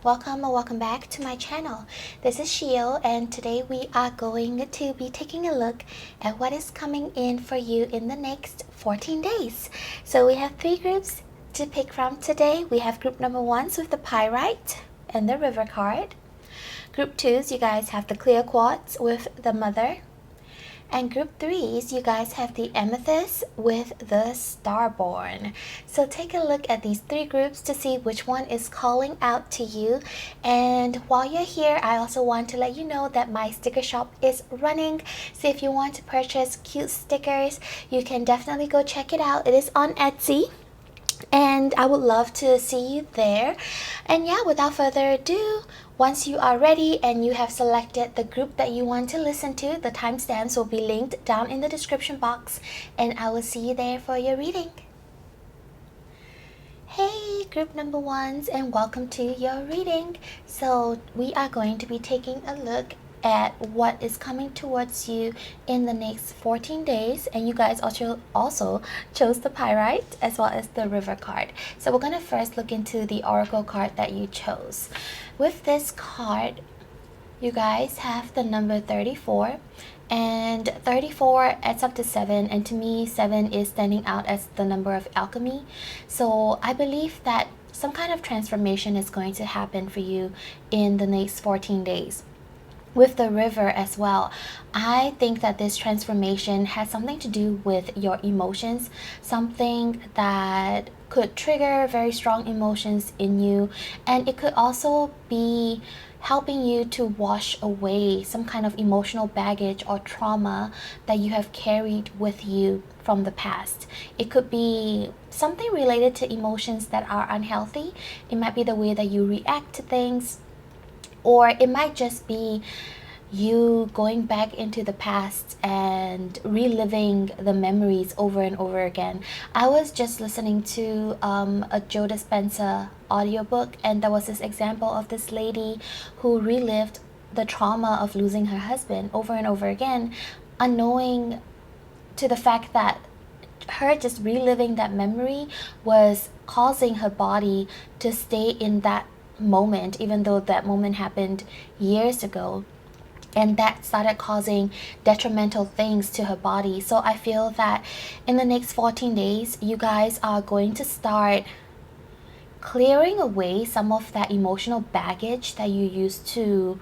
welcome or welcome back to my channel. This is Shio, and today we are going to be taking a look at what is coming in for you in the next 14 days. So we have three groups to pick from today. We have group number 1 with the pyrite and the river card. Group 2s, you guys have the clear quartz with the mother. And group 3s, you guys have the amethyst with the starborn. So take a look at these three groups to see which one is calling out to you. And while you're here, I also want to let you know that my sticker shop is running. So if you want to purchase cute stickers, you can definitely go check it out. It is on Etsy, and I would love to see you there. And yeah, without further ado, once you are ready and you have selected the group that you want to listen to, the timestamps will be linked down in the description box, and I will see you there for your reading. Hey group number 1s, and welcome to your reading. So we are going to be taking a look at what is coming towards you in the next 14 days, and you guys also chose the pyrite as well as the river card. So we're going to first look into the oracle card that you chose. With this card, you guys have the number 34, and 34 adds up to 7, and to me 7 is standing out as the number of alchemy. So I believe that some kind of transformation is going to happen for you in the next 14 days. With the river as well, I think that this transformation has something to do with your emotions, something that could trigger very strong emotions in you, and it could also be helping you to wash away some kind of emotional baggage or trauma that you have carried with you from the past. It could be something related to emotions that are unhealthy. It might be the way that you react to things, or it might just be you going back into the past and reliving the memories over and over again. I was just listening to a Joe Dispenza audiobook, and there was this example of this lady who relived the trauma of losing her husband over and over again, unknowing to the fact that her just reliving that memory was causing her body to stay in that moment, even though that moment happened years ago, and that started causing detrimental things to her body. So I feel that in the next 14 days, you guys are going to start clearing away some of that emotional baggage that you used to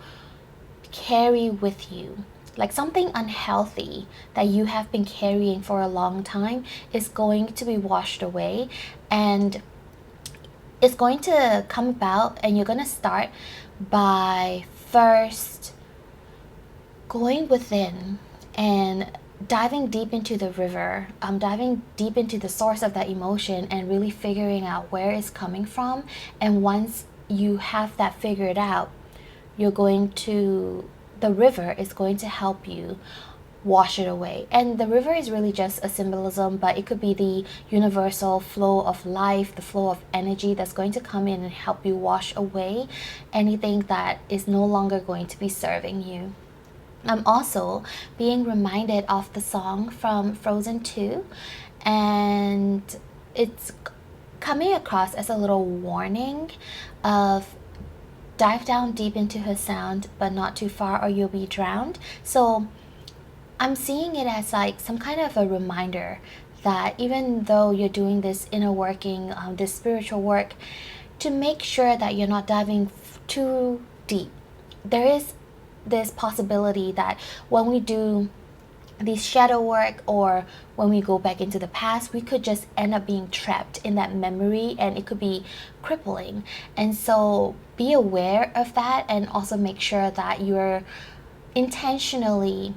carry with you. Like something unhealthy that you have been carrying for a long time is going to be washed away, and it's going to come about, and you're going to start by first going within and diving deep into the river, diving deep into the source of that emotion and really figuring out where it's coming from. And once you have that figured out, the river is going to help you wash it away. And the river is really just a symbolism, but it could be the universal flow of life, the flow of energy that's going to come in and help you wash away anything that is no longer going to be serving you. I'm also being reminded of the song from Frozen 2, and it's coming across as a little warning of dive down deep into her sound, but not too far or you'll be drowned. So I'm seeing it as like some kind of a reminder that even though you're doing this inner working, this spiritual work, to make sure that you're not diving too deep. There is this possibility that when we do these shadow work, or when we go back into the past, we could just end up being trapped in that memory, and it could be crippling. And so be aware of that, and also make sure that you're intentionally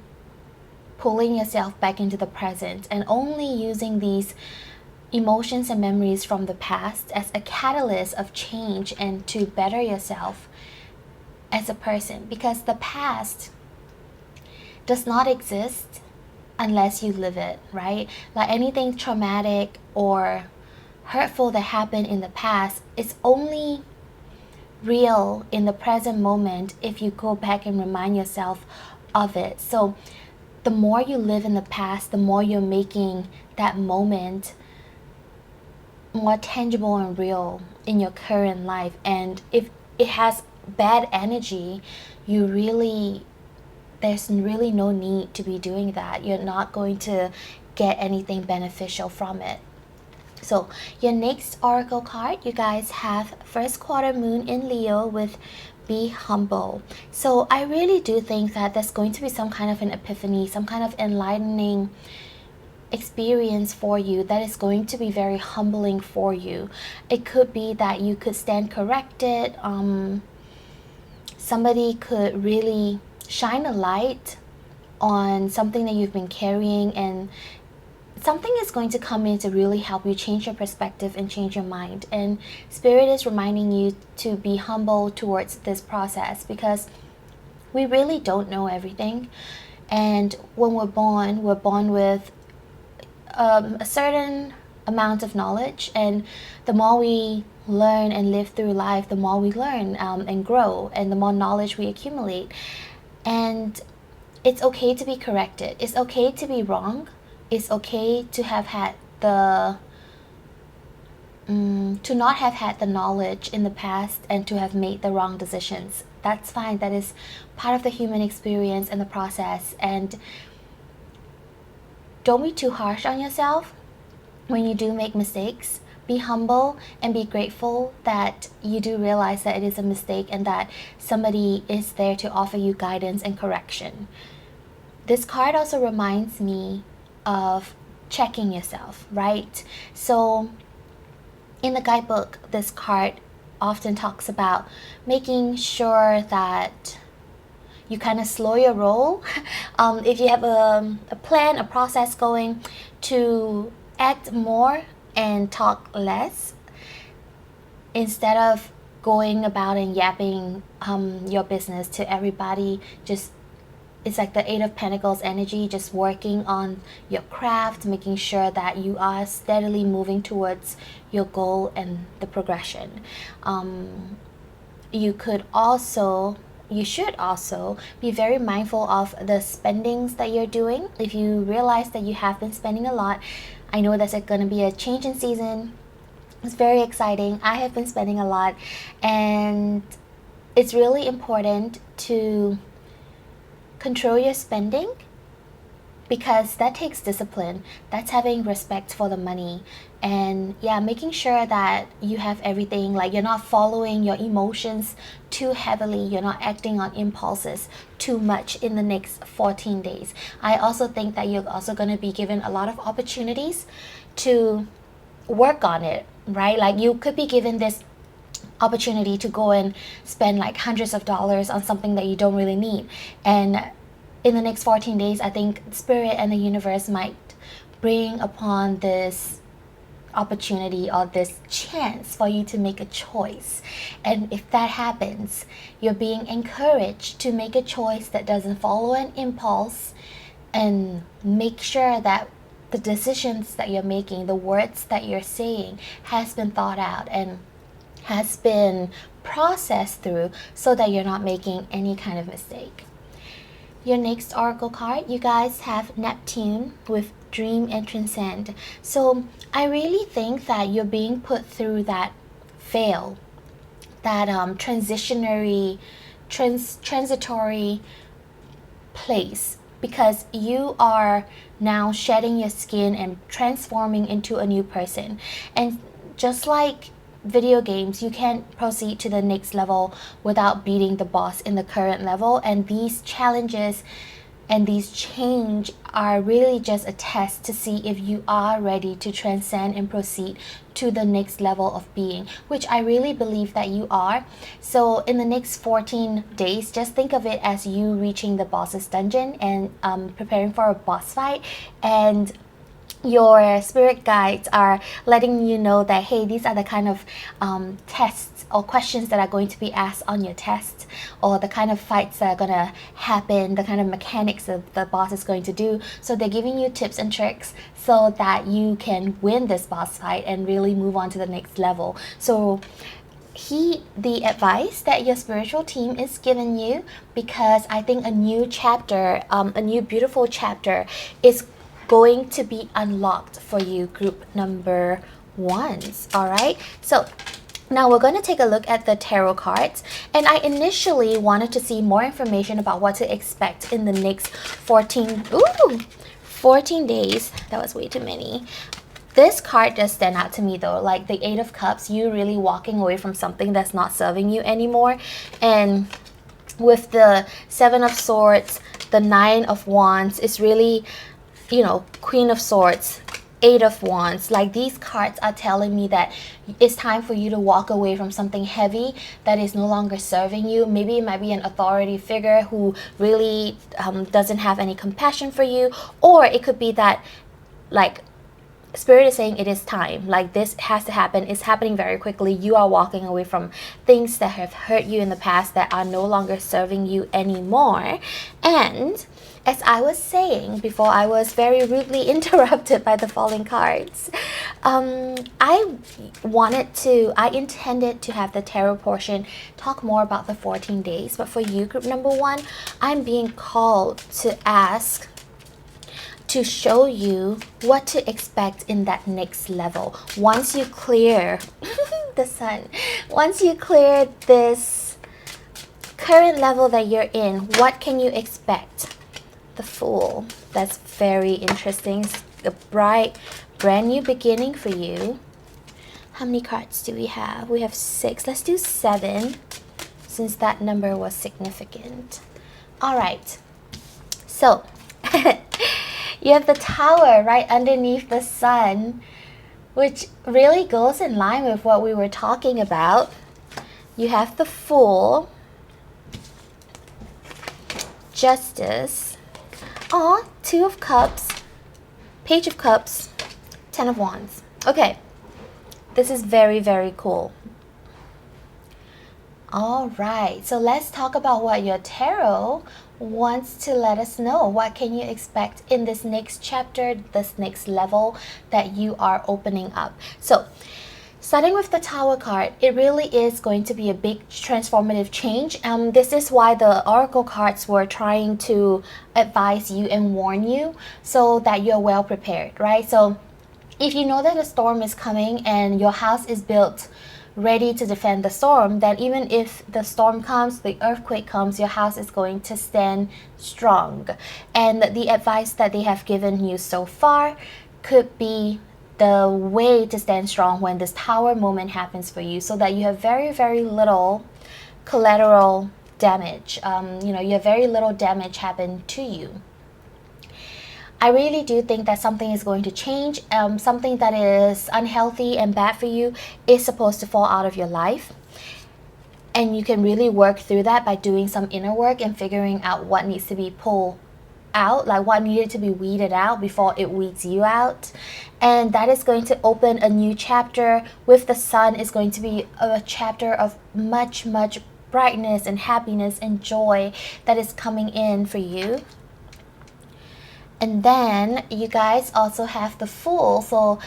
pulling yourself back into the present and only using these emotions and memories from the past as a catalyst of change and to better yourself as a person, because the past does not exist unless you live it, right? Like anything traumatic or hurtful that happened in the past is only real in the present moment if you go back and remind yourself of it. So the more you live in the past, the more you're making that moment more tangible and real in your current life. And if it has bad energy, there's really no need to be doing that. You're not going to get anything beneficial from it. So your next oracle card, you guys have first quarter moon in Leo with be humble. So I really do think that there's going to be some kind of an epiphany, some kind of enlightening experience for you that is going to be very humbling for you. It could be that you could stand corrected. Somebody could really shine a light on something that you've been carrying, and something is going to come in to really help you change your perspective and change your mind. And Spirit is reminding you to be humble towards this process, because we really don't know everything. And when we're born with a certain amount of knowledge, and the more we learn and live through life, the more we learn and grow, and the more knowledge we accumulate. And it's okay to be corrected. It's okay to be wrong. It's okay to have had to not have had the knowledge in the past and to have made the wrong decisions. That's fine. That is part of the human experience and the process. And don't be too harsh on yourself when you do make mistakes. Be humble and be grateful that you do realize that it is a mistake and that somebody is there to offer you guidance and correction. This card also reminds me of checking yourself, right? So in the guidebook, this card often talks about making sure that you kind of slow your roll. If you have a plan, a process going, to act more and talk less, instead of going about and yapping your business to everybody. Just, it's like the Eight of Pentacles energy, just working on your craft, making sure that you are steadily moving towards your goal and the progression. You should also be very mindful of the spendings that you're doing. If you realize that you have been spending a lot, I know there's going to be a change in season. It's very exciting. I have been spending a lot, and it's really important to control your spending, because that takes discipline. That's having respect for the money, and making sure that you have everything, like you're not following your emotions too heavily, you're not acting on impulses too much in the next 14 days. I also think that you're also going to be given a lot of opportunities to work on it, right? Like you could be given this opportunity to go and spend like hundreds of dollars on something that you don't really need. And in the next 14 days, I think Spirit and the universe might bring upon this opportunity or this chance for you to make a choice. And if that happens, you're being encouraged to make a choice that doesn't follow an impulse, and make sure that the decisions that you're making, the words that you're saying, has been thought out and has been processed through, so that you're not making any kind of mistake. Your next oracle card, you guys have Neptune with Dream and Transcend. So I really think that you're being put through that veil, that transitory place, because you are now shedding your skin and transforming into a new person. And just like video games, you can't proceed to the next level without beating the boss in the current level. And these challenges and these change are really just a test to see if you are ready to transcend and proceed to the next level of being, which I really believe that you are. So in the next 14 days, just think of it as you reaching the boss's dungeon and preparing for a boss fight. And your spirit guides are letting you know that, hey, these are the kind of tests or questions that are going to be asked on your test, or the kind of fights that are going to happen, the kind of mechanics that the boss is going to do. So they're giving you tips and tricks so that you can win this boss fight and really move on to the next level. So the advice that your spiritual team is giving you, because I think a new chapter, a new beautiful chapter is going to be unlocked for you, group number ones. All right, so Now we're going to take a look at the tarot cards, and I initially wanted to see more information about what to expect in the next 14 days. That was way too many. This card does stand out to me though, like the Eight of Cups, you really walking away from something that's not serving you anymore. And with the Seven of Swords, the Nine of Wands, it's really, you know, Queen of Swords, Eight of Wands. Like, these cards are telling me that it's time for you to walk away from something heavy that is no longer serving you. Maybe it might be an authority figure who really doesn't have any compassion for you, or it could be that, like, Spirit is saying it is time. Like, this has to happen. It's happening very quickly. You are walking away from things that have hurt you in the past that are no longer serving you anymore. And as I was saying before, I was very rudely interrupted by the falling cards. I intended to have the tarot portion talk more about the 14 days. But for you, group number 1, I'm being called to ask to show you what to expect in that next level. Once you clear the sun, once you clear this current level that you're in, what can you expect? The Fool. That's very interesting. It's a bright, brand new beginning for you. How many cards do we have? We have 6. Let's do 7, since that number was significant. All right. So, you have the Tower right underneath the sun, which really goes in line with what we were talking about. You have the Fool, Justice, Two of Cups, Page of Cups, Ten of Wands. Okay, this is very, very cool. All right, so let's talk about what your tarot wants to let us know. What can you expect in this next chapter, this next level that you are opening up? So, starting with the Tower card, it really is going to be a big transformative change. This is why the Oracle cards were trying to advise you and warn you so that you're well prepared, right? So, if you know that a storm is coming and your house is built ready to defend the storm, then even if the storm comes, the earthquake comes, your house is going to stand strong. And the advice that they have given you so far could be the way to stand strong when this Tower moment happens for you, so that you have very, very little collateral damage. You have very little damage happen to you. I really do think that something is going to change. Something that is unhealthy and bad for you is supposed to fall out of your life. And you can really work through that by doing some inner work and figuring out what needs to be pulled out, like what needed to be weeded out before it weeds you out. And that is going to open a new chapter. With the sun is going to be a chapter of much, much brightness and happiness and joy that is coming in for you. And then you guys also have the Fool. So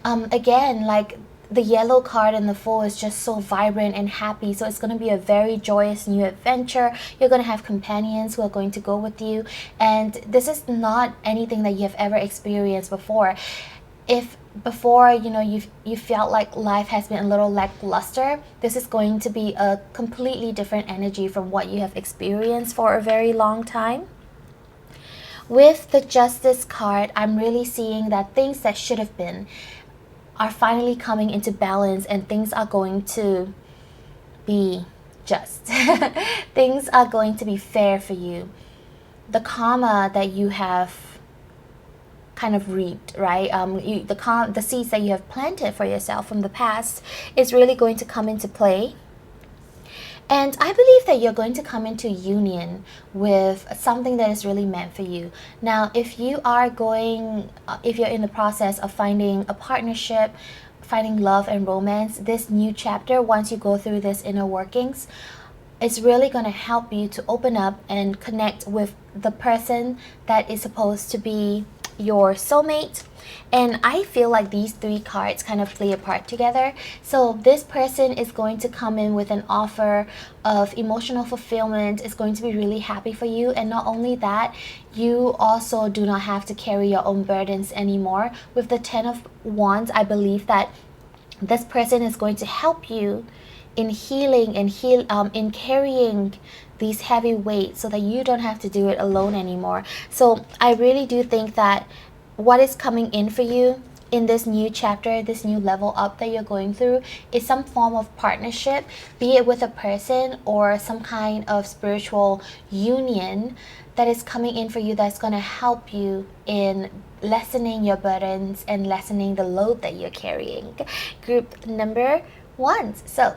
again, like, the yellow card in the Fool is just so vibrant and happy. So it's going to be a very joyous new adventure. You're going to have companions who are going to go with you. And this is not anything that you have ever experienced before. If before, you felt like life has been a little lackluster, this is going to be a completely different energy from what you have experienced for a very long time. With the Justice card, I'm really seeing that things that should have been are finally coming into balance, and things are going to be just. Things are going to be fair for you. The karma that you have kind of reaped, right? The seeds that you have planted for yourself from the past is really going to come into play. And I believe that you're going to come into union with something that is really meant for you. Now, if you're in the process of finding a partnership, finding love and romance, this new chapter, once you go through this inner workings, it's really going to help you to open up and connect with the person that is supposed to be your soulmate. And I feel like these 3 cards kind of play a part together. So this person is going to come in with an offer of emotional fulfillment, is going to be really happy for you. And not only that, you also do not have to carry your own burdens anymore. With the 10 of Wands, I believe that This person is going to help you in healing and in carrying these heavy weights so that you don't have to do it alone anymore. So I really do think that what is coming in for you in this new chapter, this new level up that you're going through, is some form of partnership, be it with a person or some kind of spiritual union that is coming in for you, that's going to help you in lessening your burdens and lessening the load that you're carrying. Group number 1. So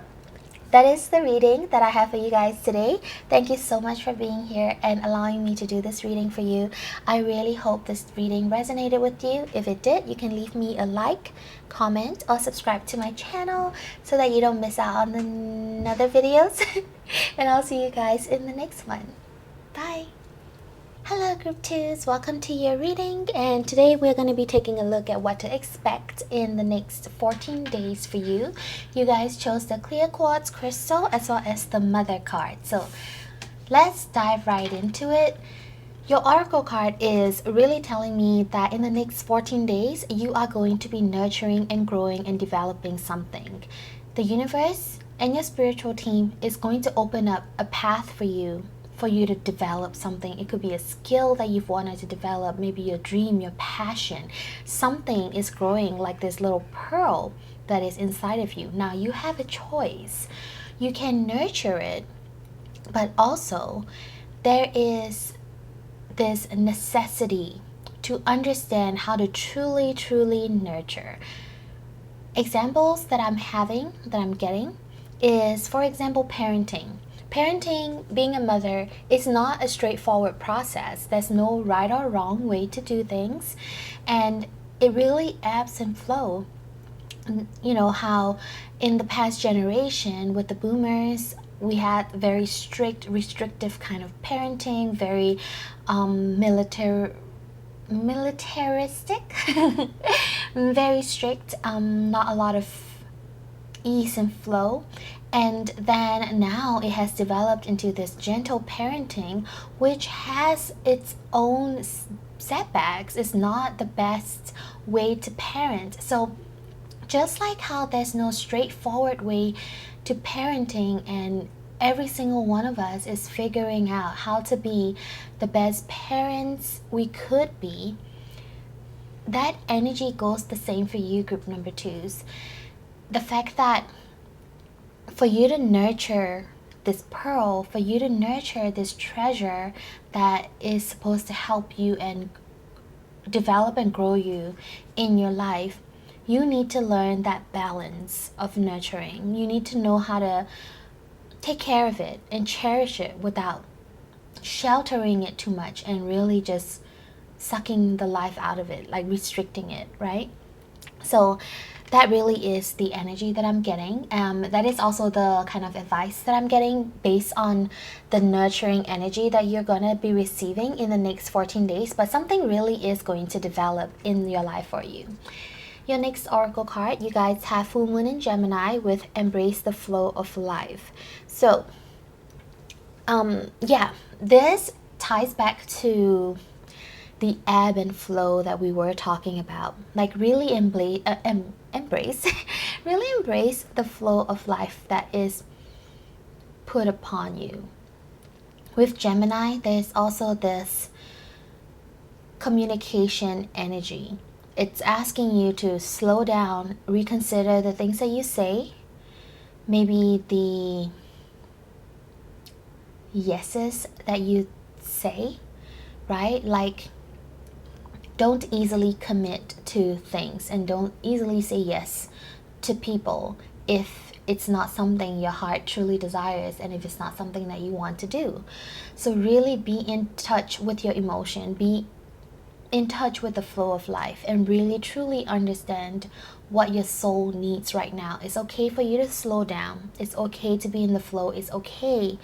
that is the reading that I have for you guys today. Thank you so much for being here and allowing me to do this reading for you. I really hope this reading resonated with you. If it did, you can leave me a like, comment, or subscribe to my channel so that you don't miss out on another videos. And I'll see you guys in the next one. Bye. Hello Group 2s, welcome to your reading, and today we're going to be taking a look at what to expect in the next 14 days for you. You guys chose the clear quartz crystal as well as the mother card, so let's dive right into it. Your oracle card is really telling me that in the next 14 days you are going to be nurturing and growing and developing something. The universe and your spiritual team is going to open up a path for you to develop something. It could be a skill that you've wanted to develop, maybe your dream, your passion. Something is growing like this little pearl that is inside of you. Now you have a choice. You can nurture it, but also there is this necessity to understand how to truly nurture. Examples that I'm getting is, for example, parenting. Parenting, being a mother, is not a straightforward process. There's no right or wrong way to do things, and it really ebbs and flows. You know how in the past generation with the boomers, we had very strict, restrictive kind of parenting, very militaristic, very strict, not a lot of ease and flow. And then now it has developed into this gentle parenting, which has its own setbacks. It's not the best way to parent. So just like how there's no straightforward way to parenting, and every single one of us is figuring out how to be the best parents we could be, that energy goes the same for you, group number 2s. The fact that for you to nurture this pearl, for you to nurture this treasure that is supposed to help you and develop and grow you in your life, you need to learn that balance of nurturing. You need to know how to take care of it and cherish it without sheltering it too much and really just sucking the life out of it, like restricting it, right? So that really is the energy that I'm getting. That is also the kind of advice that I'm getting based on the nurturing energy that you're going to be receiving in the next 14 days. But something really is going to develop in your life for you. Your next oracle card, you guys have Full Moon in Gemini with Embrace the Flow of Life. So, yeah, this ties back to the ebb and flow that we were talking about. Like really embrace really embrace the flow of life that is put upon you. With Gemini, there's also this communication energy. It's asking you to slow down, reconsider the things that you say, maybe the yeses that you say, right? Like, don't easily commit to things and don't easily say yes to people if it's not something your heart truly desires and if it's not something that you want to do. So really be in touch with your emotion, be in touch with the flow of life, and really truly understand what your soul needs right now. It's okay for you to slow down. It's okay to be in the flow. It's okay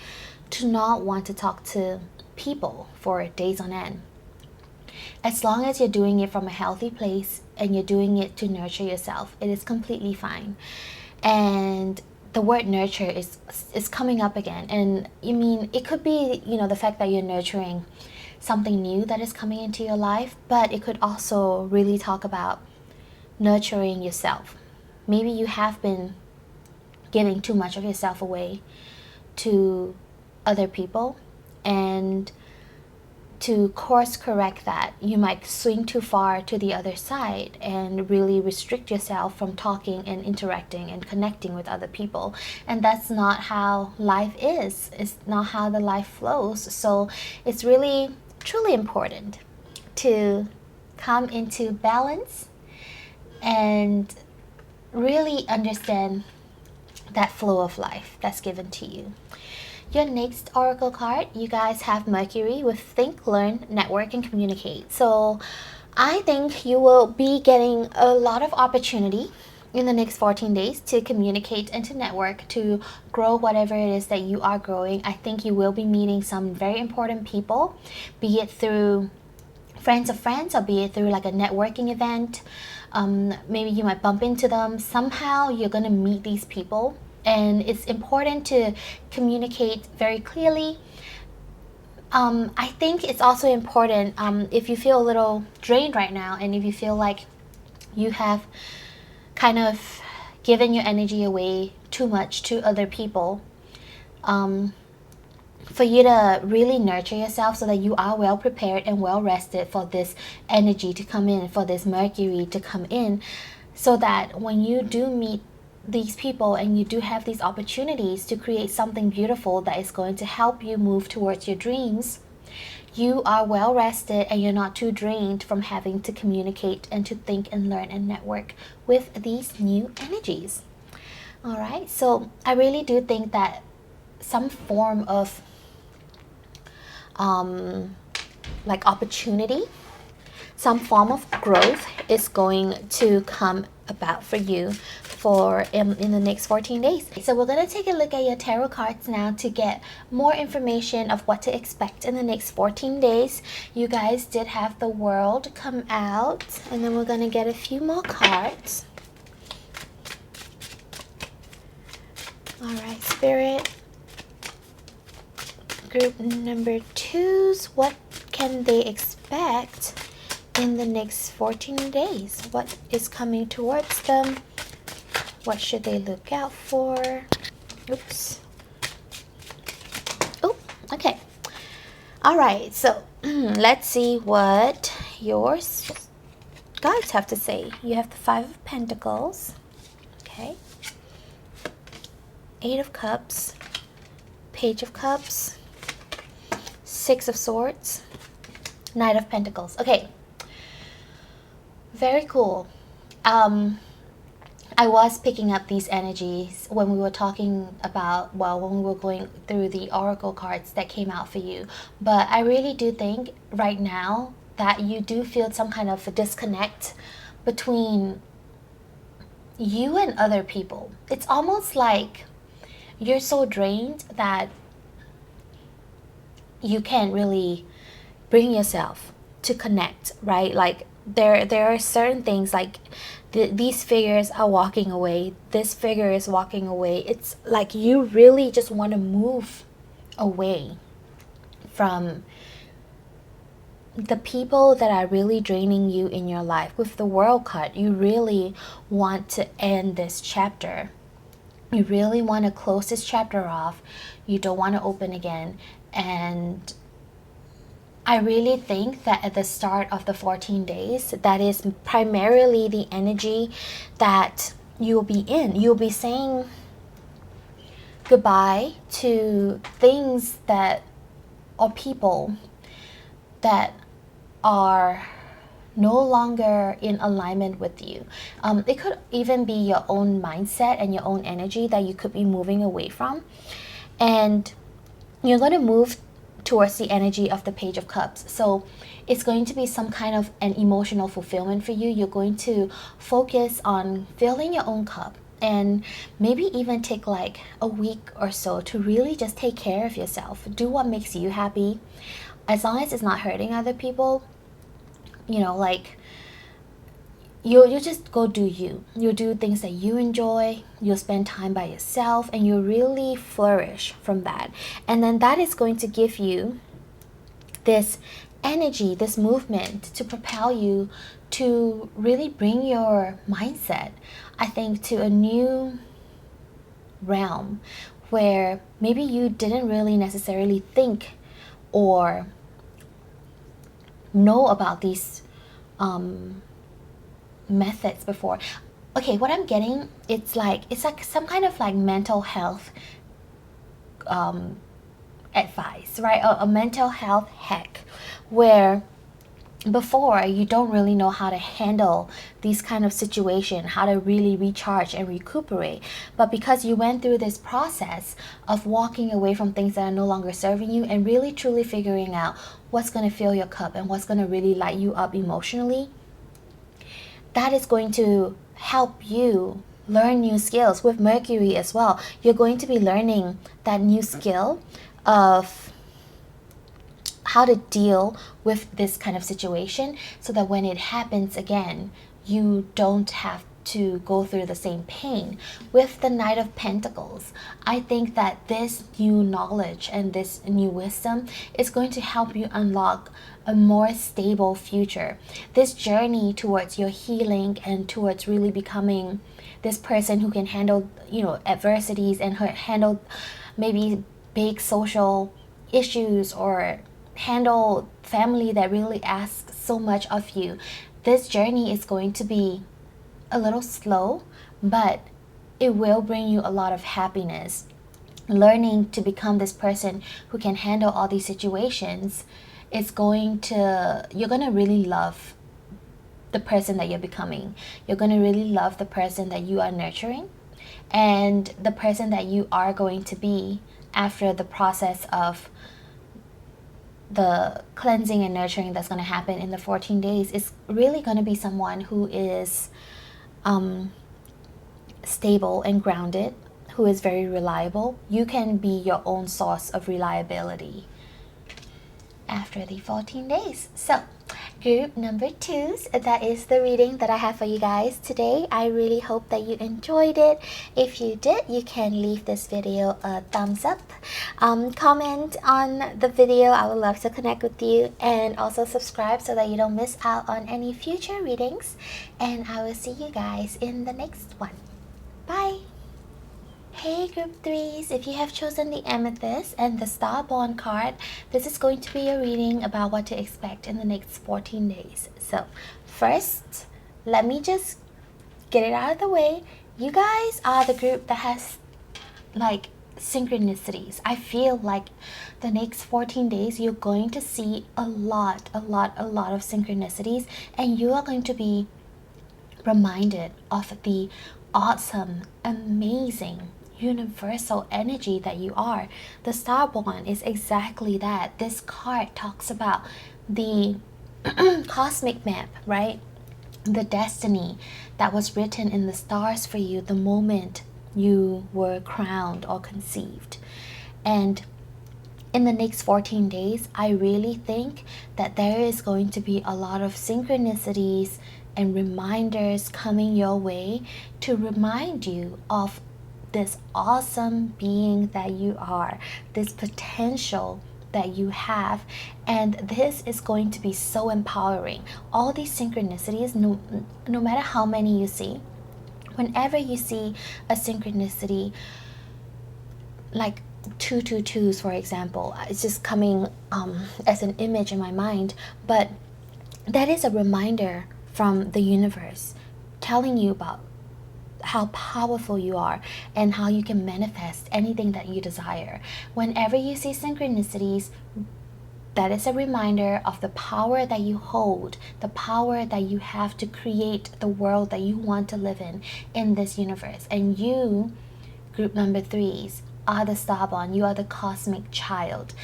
to not want to talk to people for days on end. As long as you're doing it from a healthy place and you're doing it to nurture yourself, it is completely fine. And the word nurture is coming up again. And I mean, it could be, you know, the fact that you're nurturing something new that is coming into your life, but it could also really talk about nurturing yourself, maybe you have been giving too much of yourself away to other people, and to course correct that, you might swing too far to the other side and really restrict yourself from talking and interacting and connecting with other people. And that's not how life is. It's not how the life flows. So it's really, truly important to come into balance and really understand that flow of life that's given to you. Your next oracle card, you guys have Mercury with Think, Learn, Network, and Communicate. So I think you will be getting a lot of opportunity in the next 14 days to communicate and to network, to grow whatever it is that you are growing. I think you will be meeting some very important people, be it through friends of friends or be it through like a networking event. Maybe you might bump into them. Somehow you're going to meet these people. And it's important to communicate very clearly. I think it's also important if you feel a little drained right now, and if you feel like you have kind of given your energy away too much to other people, for you to really nurture yourself so that you are well prepared and well rested for this energy to come in, for this Mercury to come in, so that when you do meet these people and you do have these opportunities to create something beautiful that is going to help you move towards your dreams, you are well rested and you're not too drained from having to communicate and to think and learn and network with these new energies. All right, so I really do think that some form of like opportunity, some form of growth is going to come about for you in the next 14 days. So we're going to take a look at your tarot cards now to get more information of what to expect in the next 14 days. You guys did have the World come out, and then we're going to get a few more cards. All right, Spirit. Group number 2s, what can they expect in the next 14 days? What is coming towards them? What should they look out for? Oops. Oh, okay. All right, so let's see what your guides have to say. You have the 5 of Pentacles. Okay. 8 of Cups. Page of Cups. 6 of Swords. Knight of Pentacles. Okay. Very cool. I was picking up these energies when we were talking about, well, when we were going through the oracle cards that came out for you. But I really do think right now that you do feel some kind of a disconnect between you and other people. It's almost like you're so drained that you can't really bring yourself to connect, right? Like there are certain things like these figures are walking away, this figure is walking away. It's like you really just want to move away from the people that are really draining you in your life. With the World card, you really want to end this chapter. You really want to close this chapter off. You don't want to open again. And I really think that at the start of the 14 days, that is primarily the energy that you'll be in. You'll be saying goodbye to things that, or people that are no longer in alignment with you. It could even be your own mindset and your own energy that you could be moving away from. And you're going to move towards the energy of the Page of Cups. So it's going to be some kind of an emotional fulfillment for you. You're going to focus on filling your own cup, and maybe even take like a week or so to really just take care of yourself. Do what makes you happy, as long as it's not hurting other people. You know, like you'll just go do you. You'll do things that you enjoy. You'll spend time by yourself, and you'll really flourish from that. And then that is going to give you this energy, this movement to propel you to really bring your mindset, I think, to a new realm where maybe you didn't really necessarily think or know about these methods before. Okay, what I'm getting, it's like some kind of like mental health advice, right? A mental health hack where before you don't really know how to handle these kind of situation, how to really recharge and recuperate, but because you went through this process of walking away from things that are no longer serving you and really truly figuring out what's going to fill your cup and what's going to really light you up emotionally, that is going to help you learn new skills. With Mercury as well, you're going to be learning that new skill of how to deal with this kind of situation so that when it happens again, you don't have to go through the same pain. With the Knight of Pentacles, I think that this new knowledge and this new wisdom is going to help you unlock a more stable future. This journey towards your healing and towards really becoming this person who can handle, adversities and handle maybe big social issues or handle family that really asks so much of you. This journey is going to be a little slow, but it will bring you a lot of happiness. Learning to become this person who can handle all these situations is you're going to really love the person that you're becoming. You're going to really love the person that you are nurturing and the person that you are going to be after the process of the cleansing and nurturing that's going to happen in the 14 days. Is really going to be someone who is stable and grounded, who is very reliable. You can be your own source of reliability after the 14 days. So group number 2s, that is the reading that I have for you guys today. I really hope that you enjoyed it. If you did, you can leave this video a thumbs up, comment on the video. I would love to connect with you, and also subscribe so that you don't miss out on any future readings, and I will see you guys in the next one. Bye. Hey group 3s, if you have chosen the Amethyst and the Star Bond card, this is going to be a reading about what to expect in the next 14 days. So first, let me just get it out of the way. You guys are the group that has like synchronicities. I feel like the next 14 days you're going to see a lot of synchronicities, and you are going to be reminded of the awesome, amazing, universal energy that you are. The Star Bond is exactly that. This card talks about the cosmic map, right? The destiny that was written in the stars for you the moment you were crowned or conceived. And in the next 14 days, I really think that there is going to be a lot of synchronicities and reminders coming your way to remind you of this awesome being that you are, this potential that you have, and this is going to be so empowering. All these synchronicities, no matter how many you see, whenever you see a synchronicity like 222s, for example, it's just coming as an image in my mind, but that is a reminder from the universe telling you about how powerful you are and how you can manifest anything that you desire. Whenever you see synchronicities, that is a reminder of the power that you hold, the power that you have to create the world that you want to live in this universe. And you, group number 3s, are the Star Bond. You are the cosmic child.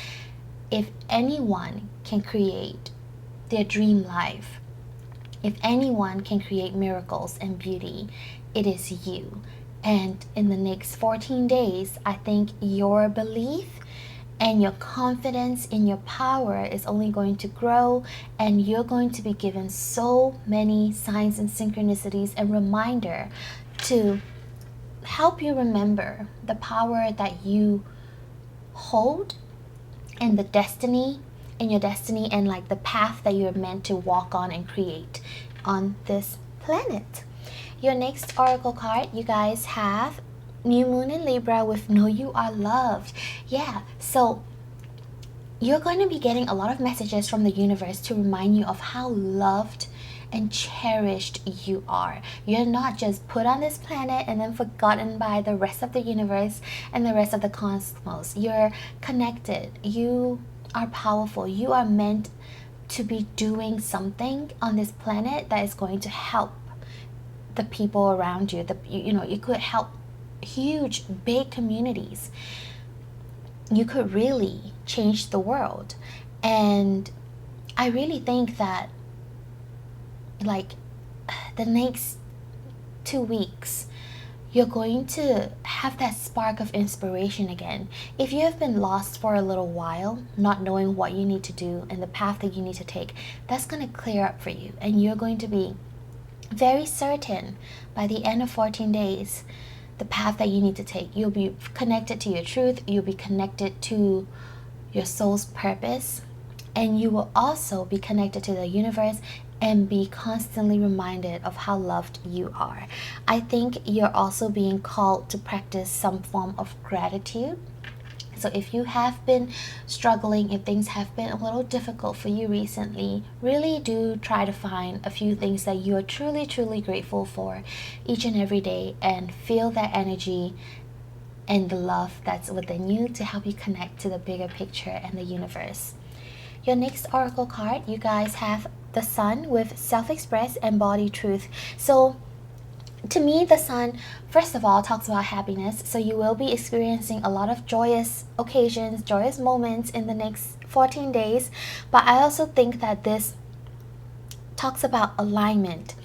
If anyone can create their dream life, if anyone can create miracles and beauty, it is you. And in the next 14 days, I think your belief and your confidence in your power is only going to grow, and you're going to be given so many signs and synchronicities and reminder to help you remember the power that you hold and the destiny in your destiny, and like the path that you're meant to walk on and create on this planet. Your next oracle card, you guys have New Moon in Libra with Know You Are Loved. Yeah, so you're going to be getting a lot of messages from the universe to remind you of how loved and cherished you are. You're not just put on this planet and then forgotten by the rest of the universe and the rest of the cosmos. You're connected. You are powerful. You are meant to be doing something on this planet that is going to help the people around you. You could help huge, big communities. You could really change the world. And I really think that like the next 2 weeks, you're going to have that spark of inspiration again. If you have been lost for a little while, not knowing what you need to do and the path that you need to take, that's going to clear up for you. And you're going to be very certain by the end of 14 days the path that you need to take. You'll be connected to your truth. You'll be connected to your soul's purpose. And you will also be connected to the universe and be constantly reminded of how loved you are. I think you're also being called to practice some form of gratitude. So if you have been struggling, if things have been a little difficult for you recently, really do try to find a few things that you are truly, truly grateful for each and every day, and feel that energy and the love that's within you to help you connect to the bigger picture and the universe. Your next oracle card, you guys have the Sun with Self-Express, Embody Truth. So to me, the Sun, first of all, talks about happiness. So you will be experiencing a lot of joyous occasions, joyous moments in the next 14 days. But I also think that this talks about alignment,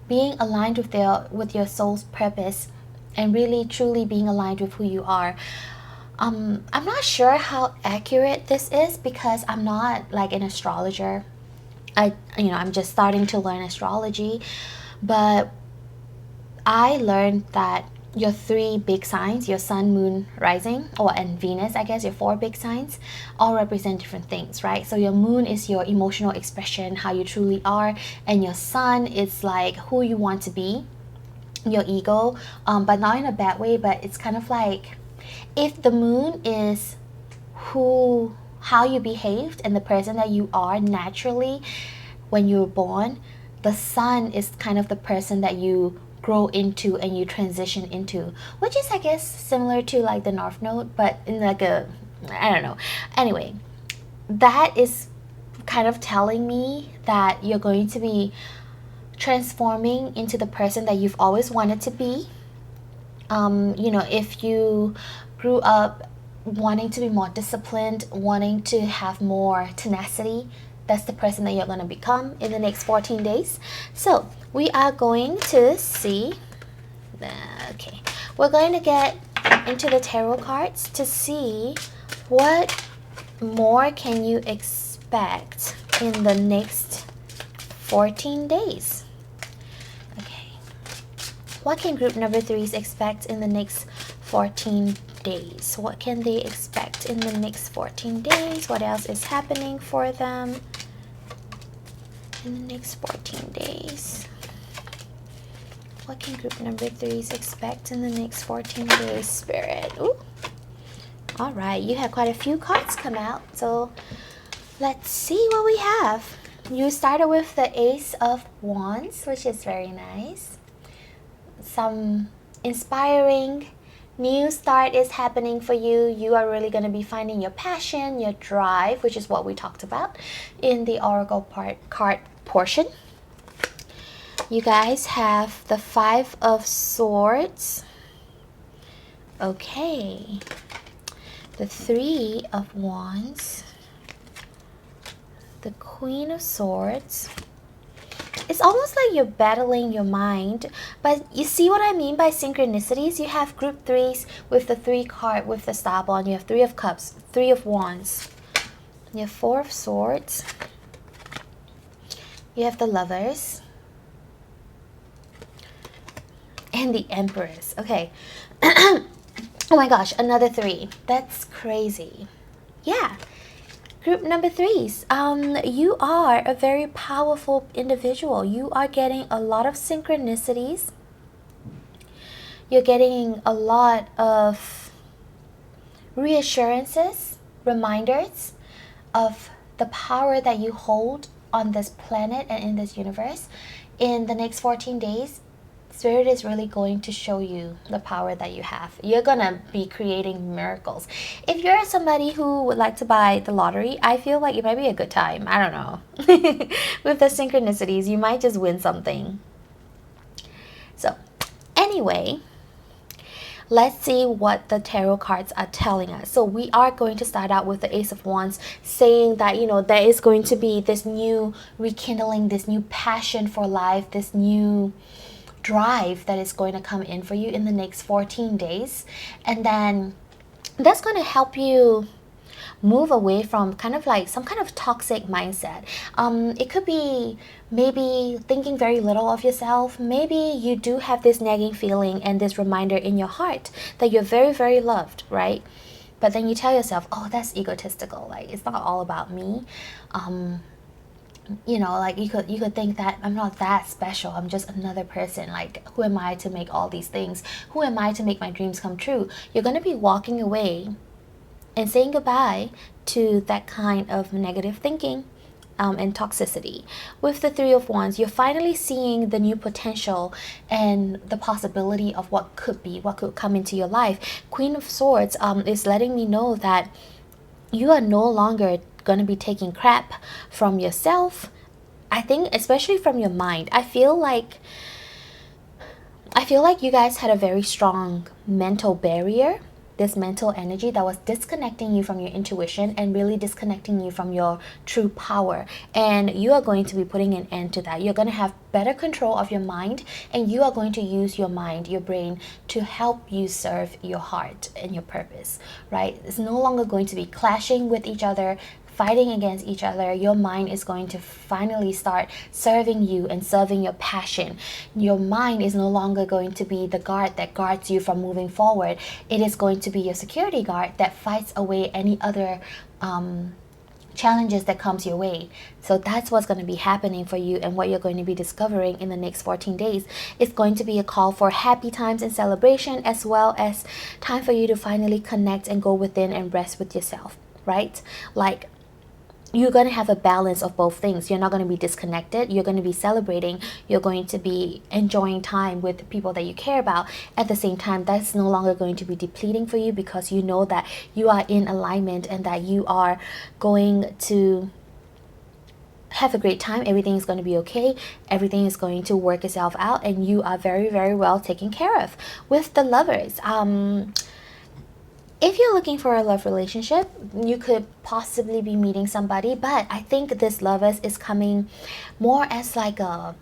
being aligned with your soul's purpose, and really truly being aligned with who you are. I'm not sure how accurate this is because I'm not like an astrologer. I'm just starting to learn astrology, but I learned that your 3 big signs, your Sun, Moon, Rising, and Venus, I guess, your 4 big signs, all represent different things, right? So your Moon is your emotional expression, how you truly are, and your Sun is like who you want to be, your ego, but not in a bad way, but it's kind of like if the Moon is how you behaved and the person that you are naturally when you were born, the Sun is kind of the person that you grow into and you transition into, which is, I guess, similar to like the North Node, but in like I don't know. Anyway, that is kind of telling me that you're going to be transforming into the person that you've always wanted to be. If you grew up wanting to be more disciplined, wanting to have more tenacity, that's the person that you're going to become in the next 14 days. So we are going to see, okay, we're going to get into the tarot cards to see what more can you expect in the next 14 days. Okay, what can group number 3s expect in the next 14 days? What can they expect in the next 14 days? What else is happening for them in the next 14 days? What can group number 3s expect in the next 14 days, Spirit? Ooh. All right, you had quite a few cards come out, so let's see what we have. You started with the Ace of Wands, which is very nice. Some inspiring new start is happening for you. You are really going to be finding your passion, your drive, which is what we talked about in the Oracle card portion. You guys have the 5 of Swords. Okay. The 3 of Wands. The Queen of Swords. It's almost like you're battling your mind, but you see what I mean by synchronicities? You have group 3s with the 3 card with the star bond. You have 3 of Cups, 3 of Wands. You have 4 of Swords. You have the Lovers. And the Empress. Okay. Oh my gosh, another 3. That's crazy. Yeah. Group number threes, you are a very powerful individual. You are getting a lot of synchronicities. You're getting a lot of reassurances, reminders of the power that you hold on this planet and in this universe. In the next 14 days, Spirit is really going to show you the power that you have. You're gonna be creating miracles. If you're somebody who would like to buy the lottery, I feel like it might be a good time. I don't know. With the synchronicities, you might just win something. So, anyway, let's see what the tarot cards are telling us. So we are going to start out with the Ace of Wands, saying that, you know, there is going to be this new rekindling, this new passion for life, this new drive that is going to come in for you in the next 14 days. And then that's going to help you move away from kind of like some kind of toxic mindset. It could be maybe thinking very little of yourself. Maybe you do have this nagging feeling and this reminder in your heart that you're very, very loved, right? But then you tell yourself, oh, that's egotistical. Like, it's not all about me. You know, like you could think that I'm not that special. I'm just another person. Like, who am I to make all these things? Who am I to make my dreams come true? You're going to be walking away and saying goodbye to that kind of negative thinking and toxicity. With the Three of Wands, you're finally seeing the new potential and the possibility of what could be, what could come into your life. Queen of Swords is letting me know that you are no longer going to be taking crap from yourself. I think especially from your mind. I feel like you guys had a very strong mental barrier, this mental energy that was disconnecting you from your intuition and really disconnecting you from your true power. And you are going to be putting an end to that. You're going to have better control of your mind, and you are going to use your mind, your brain, to help you serve your heart and your purpose, right? It's no longer going to be clashing with each other, fighting against each other. Your mind is going to finally start serving you and serving your passion. Your mind is no longer going to be the guard that guards you from moving forward. It is going to be your security guard that fights away any other challenges that comes your way. So that's what's going to be happening for you, and what you're going to be discovering in the next 14 days. It's going to be a call for happy times and celebration, as well as time for you to finally connect and go within and rest with yourself, right? Like, you're going to have a balance of both things. You're not going to be disconnected. You're going to be celebrating. You're going to be enjoying time with people that you care about. At the same time, that's no longer going to be depleting for you, because you know that you are in alignment and that you are going to have a great time. Everything is going to be okay. Everything is going to work itself out, and you are very, very well taken care of. With the Lovers, if you're looking for a love relationship, you could possibly be meeting somebody, but I think this Lovers is coming more as like a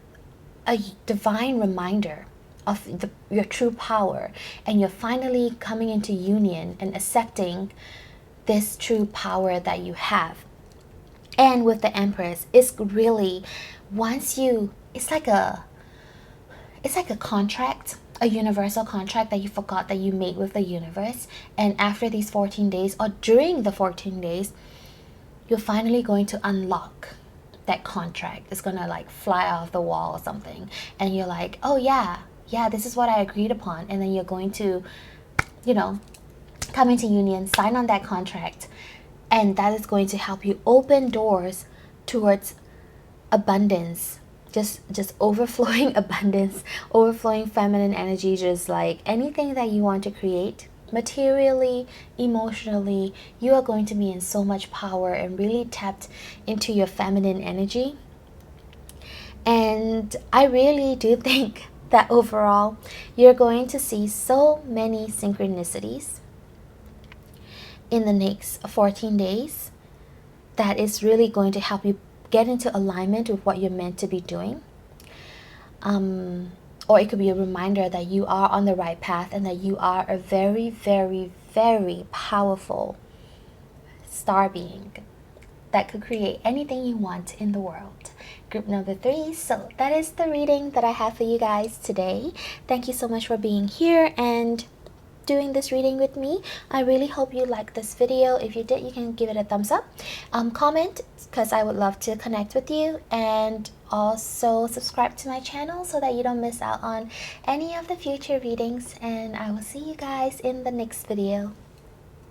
divine reminder of your true power, and you're finally coming into union and accepting this true power that you have. And with the Empress, it's really, it's like a contract, a universal contract that you forgot that you made with the universe. And after these 14 days, or during the 14 days, you're finally going to unlock that contract. It's gonna like fly off the wall or something, and you're like, oh yeah, this is what I agreed upon. And then you're going to, you know, come into union, sign on that contract, and that is going to help you open doors towards abundance, just overflowing abundance, overflowing feminine energy, just like anything that you want to create materially, emotionally. You are going to be in so much power and really tapped into your feminine energy. And I really do think that overall you're going to see so many synchronicities in the next 14 days that is really going to help you get into alignment with what you're meant to be doing. Or it could be a reminder that you are on the right path, and that you are a very, very, very powerful star being that could create anything you want in the world. Group number 3. So that is the reading that I have for you guys today. Thank you so much for being here, and doing this reading with me. I really hope you liked this video. If you did, you can give it a thumbs up. Comment, because I would love to connect with you, and also subscribe to my channel so that you don't miss out on any of the future readings, and I will see you guys in the next video.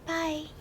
Bye.